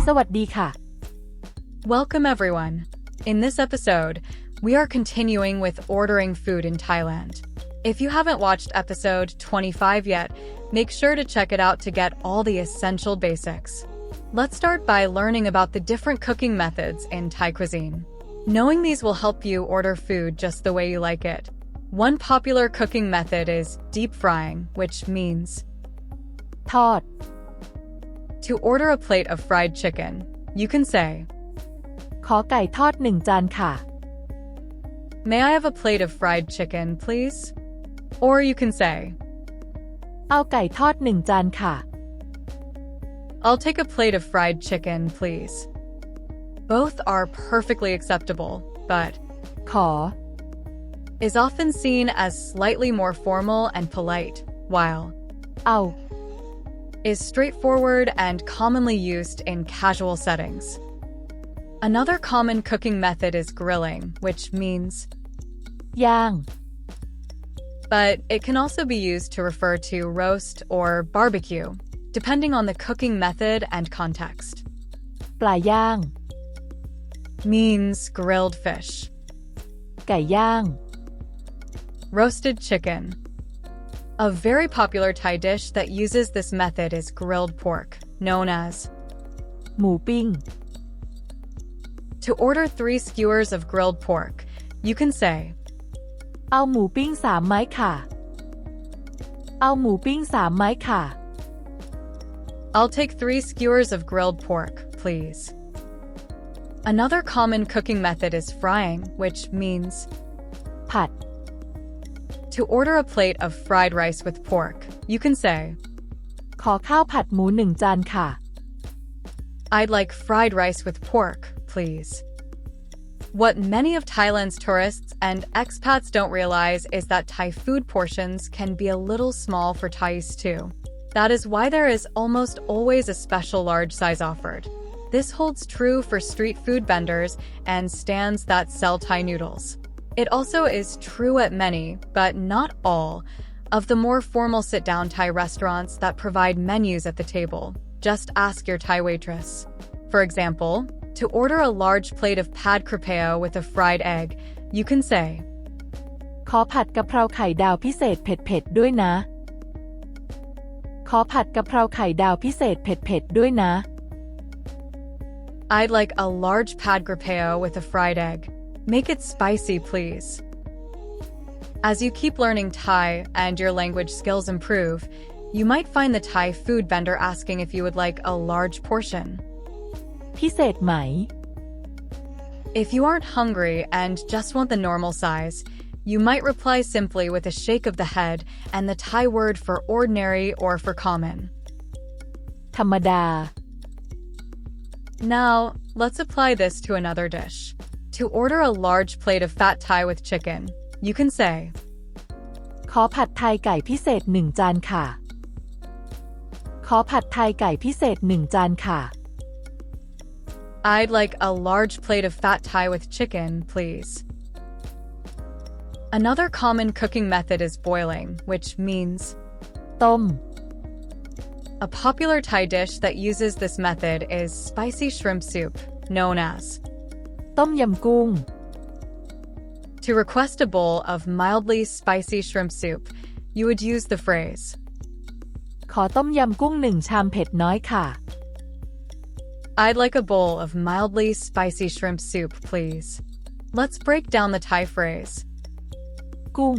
สวัสดีค่ะ Welcome everyone. In this episode, we are continuing with ordering food in Thailand. If you haven't watched episode 25 yet, make sure to check it out to get all the essential basics. Let's start by learning about the different cooking methods in Thai cuisine. Knowing these will help you order food just the way you like it. One popular cooking method is deep frying, which means ทอด to order a plate of fried chicken, you can say, ขอไก่ทอด1 จานค่ะ May I have a plate of fried chicken, please? Or you can say, เอาไก่ทอด1 จานค่ะ I'll take a plate of fried chicken, please. Both are perfectly acceptable, but ขอ is often seen as slightly more formal and polite, while เอา is straightforward and commonly used in casual settings. Another common cooking method is grilling, which means ย่าง but it can also be used to refer to roast or barbecue, depending on the cooking method and context. ปลาย่าง Means grilled fish. ไก่ย่าง Roasted chicken. A very popular Thai dish that uses this method is grilled pork, known as หมูปิ้ง To order 3 skewers of grilled pork, you can say, เอาหมูปิ้ง3 ไม้ค่ะ เอาหมูปิ้ง3 ไม้ค่ะ I'll take 3 skewers of grilled pork, please. Another common cooking method is frying, which means ผัด to order a plate of fried rice with pork, you can say, ขอข้าวผัดหมู1 จานค่ะ I'd like fried rice with pork, please. What many of Thailand's tourists and expats don't realize is that Thai food portions can be a little small for Thais too. That is why there is almost always a special large size offered. This holds true for street food vendors and stands that sell Thai noodles. It also is true at many, but not all, of the more formal sit-down Thai restaurants that provide menus at the table. Just ask your Thai waitress. For example, to order a large plate of pad crepeo with a fried egg, you can say, ขอผัดกะเพราไข่ดาวพิเศษเผ็ดๆด้วยนะ ขอผัดกะเพราไข่ดาวพิเศษเผ็ดๆด้วยนะ I'd like a large pad crepeo with a fried egg. Make it spicy, please. As you keep learning Thai and your language skills improve, you might find the Thai food vendor asking if you would like a large portion. พิเศษไหม If you aren't hungry and just want the normal size, you might reply simply with a shake of the head and the Thai word for ordinary or for common. ธรรมดา Now, let's apply this to another dish. To order a large plate of fat Thai with chicken, you can say, ขอผัดไทยไก่พิเศษ1 จานค่ะ ขอผัดไทยไก่พิเศษ1 จานค่ะ I'd like a large plate of fat Thai with chicken, please. Another common cooking method is boiling, which means ต้ม a popular Thai dish that uses this method is spicy shrimp soup, known as ต้มยำกุ้ง To request a bowl of mildly spicy shrimp soup, you would use the phrase, ขอต้มยำกุ้ง1 ชามเผ็ดน้อยค่ะ I'd like a bowl of mildly spicy shrimp soup, please. Let's break down the Thai phrase. กุ้ง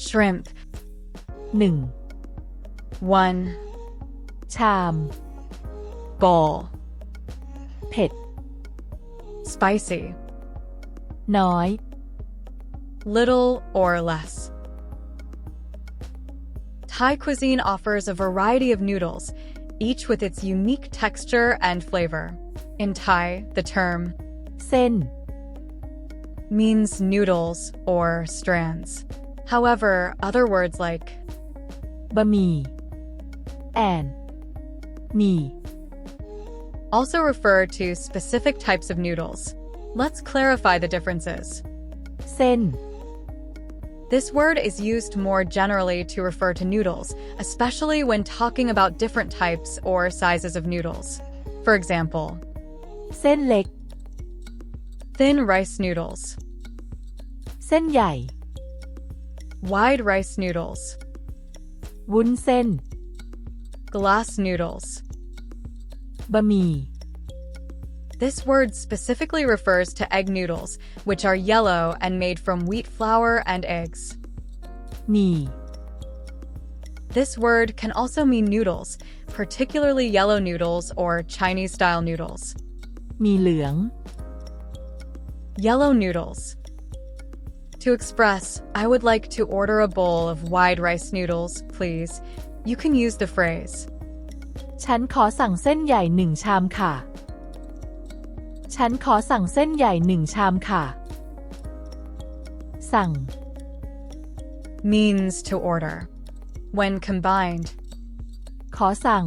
Shrimp, 1 1 ชาม bowl, เผ็ด spicy, น้อย little or less. Thai cuisine offers a variety of noodles, each with its unique texture and flavor. In Thai, the term เส้น means noodles or strands. However, other words like บะหมี่ and หมี่ also refer to specific types of noodles. Let's clarify the differences. เส้น This word is used more generally to refer to noodles, especially when talking about different types or sizes of noodles. For example, เส้นเล็ก thin rice noodles, เส้นใหญ่ wide rice noodles, วุ้นเส้น glass noodles. บะหมี่ This word specifically refers to egg noodles, which are yellow and made from wheat flour and eggs. หมี่ This word can also mean noodles, particularly yellow noodles or Chinese-style noodles. หมี่เหลือง Yellow noodles. To express, I would like to order a bowl of wide rice noodles, please, you can use the phrase, ฉันขอสั่งเส้นใหญ่หนึ่งชามค่ะ ฉันขอสั่งเส้นใหญ่หนึ่งชามค่ะ สั่ง means to order. When combined, ขอสั่ง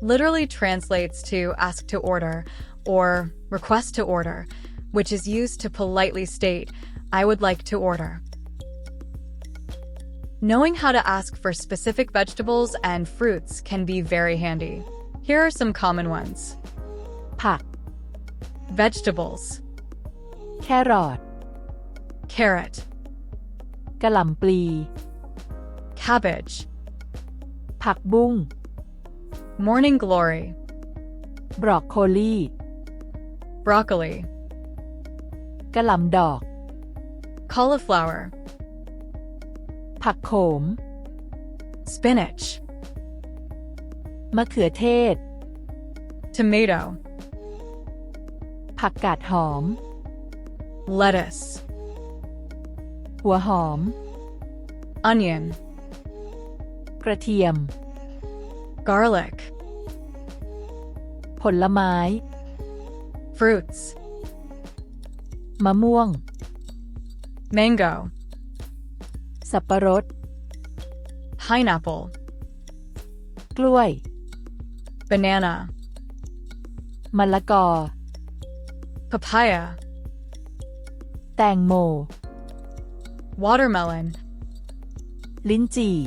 literally translates to ask to order or request to order, which is used to politely state, I would like to order. Knowing how to ask for specific vegetables and fruits can be very handy. Here are some common ones. ผัก Vegetables, แครอท carrot, กะหล่ำปลี cabbage, ผักบุ้ง morning glory, บรอกโคลี broccoli, กะหล่ำดอก cauliflower, ผักโขม spinach, มะเขือเทศ tomato, ผักกาดหอม lettuce, หัวหอม onion, กระเทียม garlic, ผลไม้ fruits, มะม่วง mango, สับปะรด pineapple, กล้วย banana, มะละกอ papaya, แตงโม watermelon, ลิ้นจี่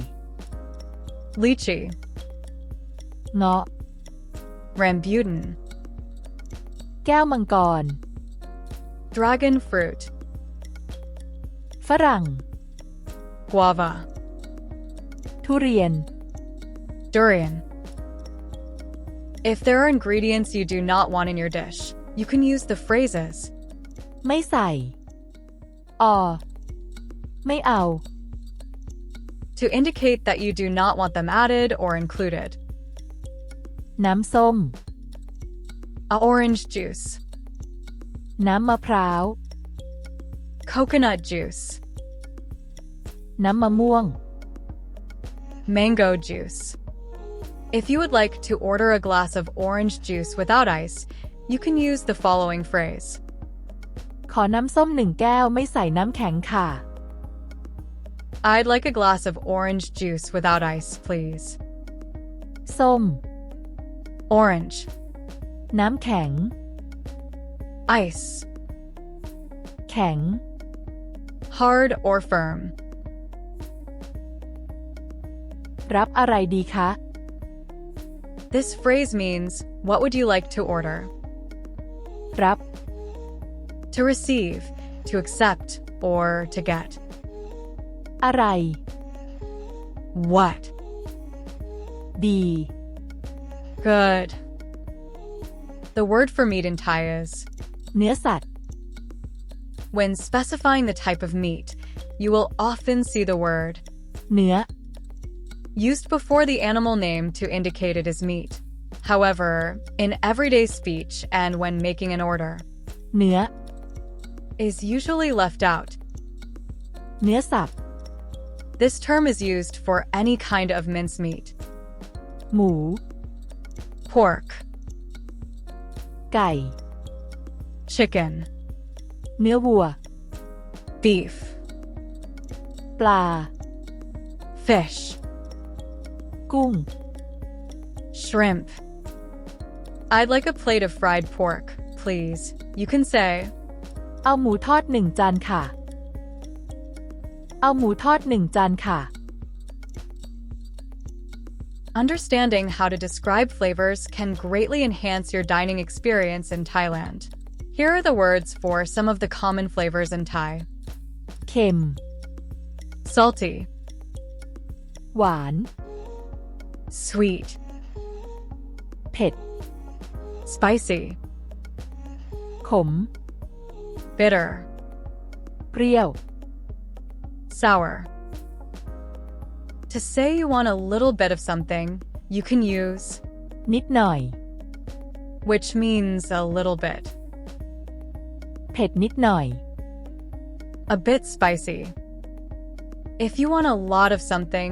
lychee, เงาะ rambutan, แก้วมังกร dragon fruit, ฝรั่ง guava, ทุเรียน durian. If there are ingredients you do not want in your dish, you can use the phrases, ไม่ใส่ไม่เอา to indicate that you do not want them added or included. น้ำส้ม A orange juice, น้ำมะพร้าว coconut juice, น้ำมะม่วง mango juice. If you would like to order a glass of orange juice without ice, you can use the following phrase, ขอน้ำส้มหนึ่งแก้วไม่ใส่น้ำแข็งค่ะ I'd like a glass of orange juice without ice, please. ส้ม Orange, น้ำแข็ง ice, แข็ง hard or firm. รับอะไรดีคะ This phrase means, what would you like to order? รับ To receive, to accept, or to get. อะไร What? ดี Good. The word for meat in Thai is, เนื้อสัตว์ when specifying the type of meat, you will often see the word เนื้อ used before the animal name to indicate it is meat. However, in everyday speech and when making an order, เนื้อ is usually left out. เนื้อสับ This term is used for any kind of mincemeat. หมู Pork, ไก่ chicken, เนื้อวัว beef, ปลา fish, กุ้ง shrimp. I'd like a plate of fried pork, please. You can say, เอาหมูทอดหนึ่งจานค่ะ เอาหมูทอดหนึ่งจานค่ะ Understanding how to describe flavors can greatly enhance your dining experience in Thailand. Here are the words for some of the common flavors in Thai. เค็ม Salty, หวาน sweet, เผ็ด spicy, ขม bitter, เปรี้ยว sour. To say you want a little bit of something, you can use นิดหน่อย which means a little bit, เผ็ดนิดหน่อย a bit spicy. If you want a lot of something,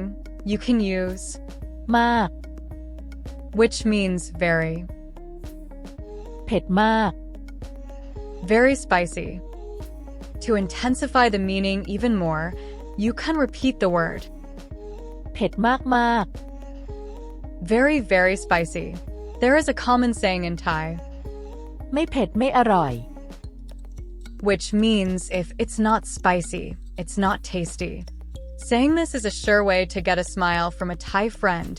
you can use มาก which means very, เผ็ดมาก very spicy. To intensify the meaning even more, you can repeat the word เผ็ดมากมาก very, very spicy. There is a common saying in Thai, ไม่เผ็ดไม่อร่อย which means if it's not spicy, it's not tasty. Saying this is a sure way to get a smile from a Thai friend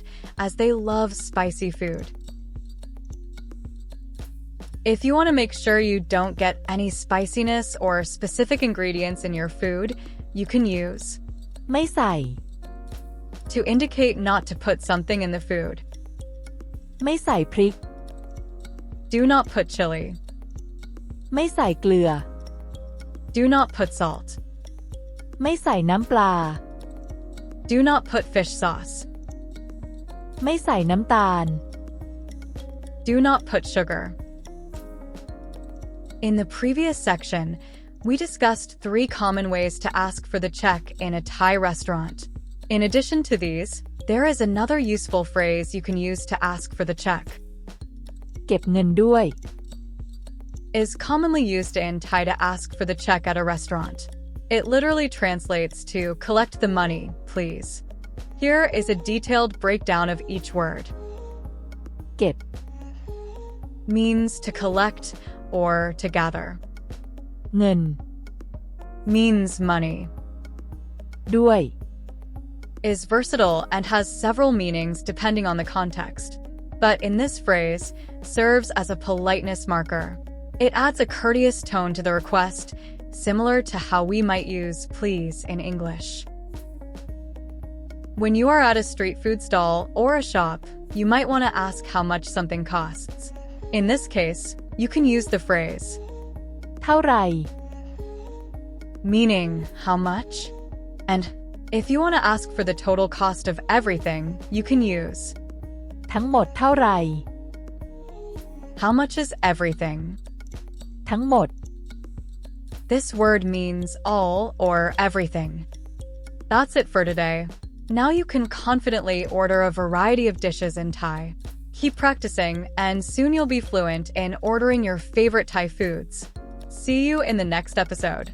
as they love spicy food. If you want to make sure you don't get any spiciness or specific ingredients in your food, you can use ไม่ใส่ to indicate not to put something in the food. ไม่ใส่พริก Do not put chili. ไม่ใส่เกลือ Do not put salt. ไม่ใส่น้ำปลา Do not put fish sauce. ไม่ใส่น้ำตาล Do not put sugar. In the previous section, we discussed 3 common ways to ask for the check in a Thai restaurant. In addition to these, there is another useful phrase you can use to ask for the check. เก็บเงินด้วย Is commonly used in Thai to ask for the check at a restaurant. It literally translates to collect the money, please. Here is a detailed breakdown of each word. เก็บ Means to collect or to gather. เงิน Means money. ด้วย Is versatile and has several meanings depending on the context. But in this phrase, serves as a politeness marker. It adds a courteous tone to the request, similar to how we might use please in English. When you are at a street food stall or a shop, you might want to ask how much something costs. In this case, you can use the phrase เท่าไหร่ meaning how much, and if you want to ask for the total cost of everything, you can use ทั้งหมดเท่าไหร่ how much is everything. ทั้งหมด This word means all or everything. That's it for today. Now you can confidently order a variety of dishes in Thai. Keep practicing, and soon you'll be fluent in ordering your favorite Thai foods. See you in the next episode.